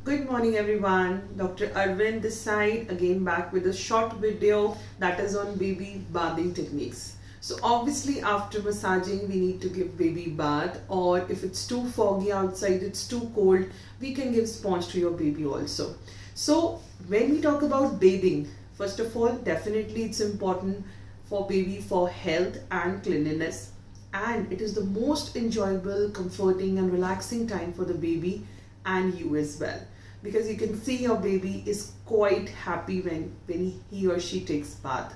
Good morning everyone. Dr. Arvind this side again back with a short video that is on baby bathing techniques. So obviously after massaging we need to give baby bath, or if it's too foggy outside, it's too cold, we can give sponge to your baby also. So when we talk about bathing, first of all definitely it's important for baby for health and cleanliness, and it is the most enjoyable, comforting and relaxing time for the baby and you as well, because you can see your baby is quite happy when he or she takes bath.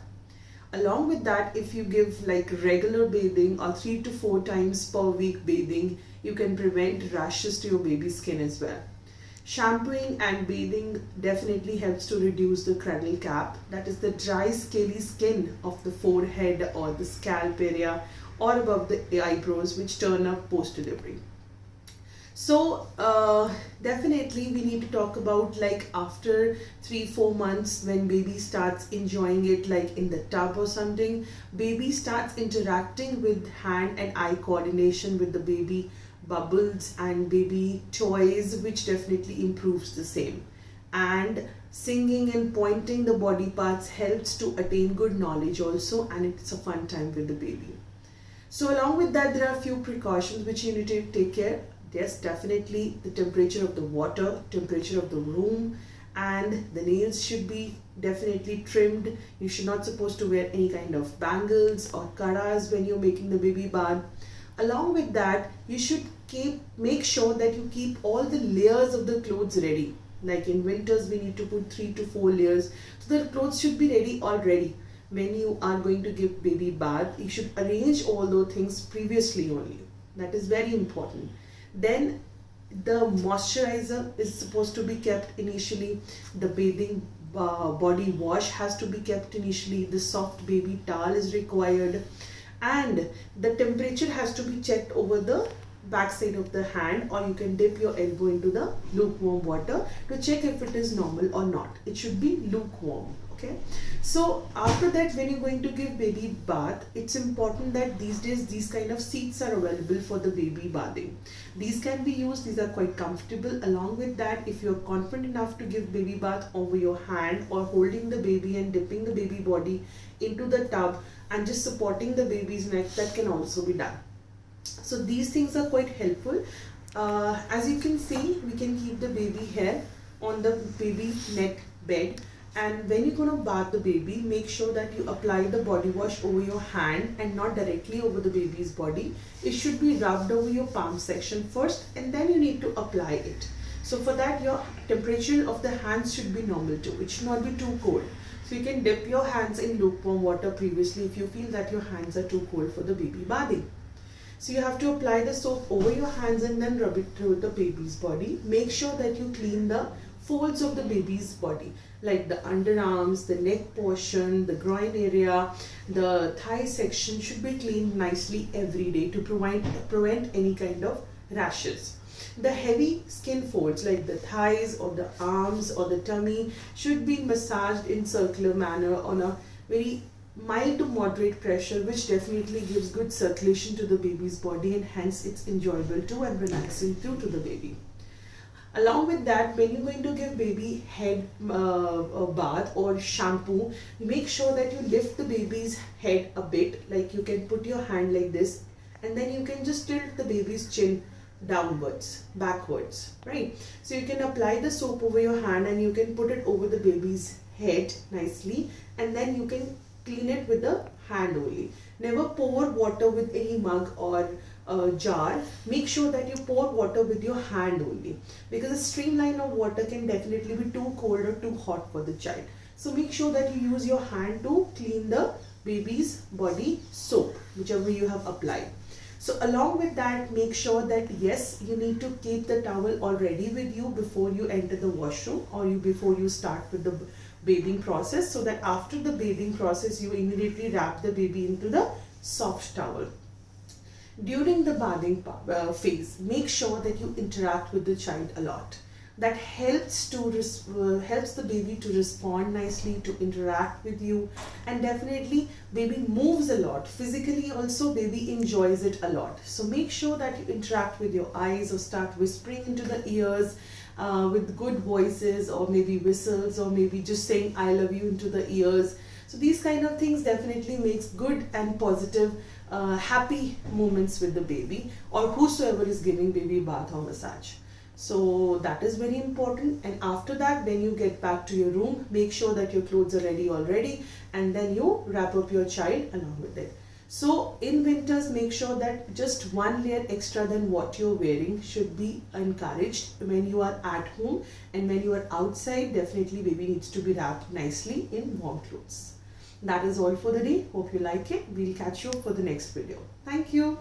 Along with that, if you give like regular bathing or 3 to 4 times per week bathing, you can prevent rashes to your baby's skin as well. Shampooing and bathing definitely helps to reduce the cradle cap, that is the dry scaly skin of the forehead or the scalp area or above the eyebrows, which turn up post delivery. So definitely we need to talk about like after 3-4 months, when baby starts enjoying it like in the tub or something, baby starts interacting with hand and eye coordination with the baby bubbles and baby toys, which definitely improves the same. And singing and pointing the body parts helps to attain good knowledge also, and it's a fun time with the baby. So along with that, there are a few precautions which you need to take care. Yes, definitely the temperature of the water, temperature of the room, and the nails should be definitely trimmed. You should not supposed to wear any kind of bangles or karas when you're making the baby bath. Along with that, you should make sure that you keep all the layers of the clothes ready. Like in winters, we need to put 3 to 4 layers. So the clothes should be ready already. When you are going to give baby bath, you should arrange all those things previously only. That is very important. Then the moisturizer is supposed to be kept initially. The bathing body wash has to be kept initially. The soft baby towel is required, and the temperature has to be checked over the back side of the hand, or you can dip your elbow into the lukewarm water to check if it is normal or not. It should be lukewarm. Okay, so after that, when you're going to give baby bath, it's important that these days these kind of seats are available for the baby bathing. These can be used, these are quite comfortable. Along with that, if you're confident enough to give baby bath over your hand or holding the baby and dipping the baby body into the tub and just supporting the baby's neck, that can also be done. So these things are quite helpful. As you can see, we can keep the baby hair on the baby neck bed. And when you're going to bath the baby, make sure that you apply the body wash over your hand and not directly over the baby's body. It should be rubbed over your palm section first, and then you need to apply it. So for that, your temperature of the hands should be normal too. It should not be too cold. So you can dip your hands in lukewarm water previously if you feel that your hands are too cold for the baby bathing. So you have to apply the soap over your hands and then rub it through the baby's body. Make sure that you clean the folds of the baby's body, like the underarms, the neck portion, the groin area, the thigh section should be cleaned nicely every day to prevent any kind of rashes. The heavy skin folds like the thighs or the arms or the tummy should be massaged in circular manner on a very mild to moderate pressure, which definitely gives good circulation to the baby's body, and hence it's enjoyable too and relaxing too to the baby. Along with that, when you're going to give baby head bath or shampoo, make sure that you lift the baby's head a bit. Like you can put your hand like this, and then you can just tilt the baby's chin downwards, backwards, right? So you can apply the soap over your hand and you can put it over the baby's head nicely, and then you can clean it with the hand only. Never pour water with any mug or jar. Make sure that you pour water with your hand only, because a streamline of water can definitely be too cold or too hot for the child. So make sure that you use your hand to clean the baby's body soap, whichever you have applied. So along with that, make sure that yes, you need to keep the towel already with you before you enter the washroom, or before you start with the bathing process, so that after the bathing process you immediately wrap the baby into the soft towel. During the bathing phase, make sure that you interact with the child a lot. That helps the baby to respond nicely, to interact with you, and definitely baby moves a lot. Physically also baby enjoys it a lot. So make sure that you interact with your eyes or start whispering into the ears, with good voices, or maybe whistles, or maybe just saying I love you into the ears. So these kind of things definitely makes good and positive happy moments with the baby, or whosoever is giving baby bath or massage. So that is very important. And after that, when you get back to your room, make sure that your clothes are ready already, and then you wrap up your child along with it. So in winters, make sure that just one layer extra than what you're wearing should be encouraged when you are at home, and when you are outside, definitely baby needs to be wrapped nicely in warm clothes. That is all for the day. Hope you like it. We'll catch you for the next video. Thank you.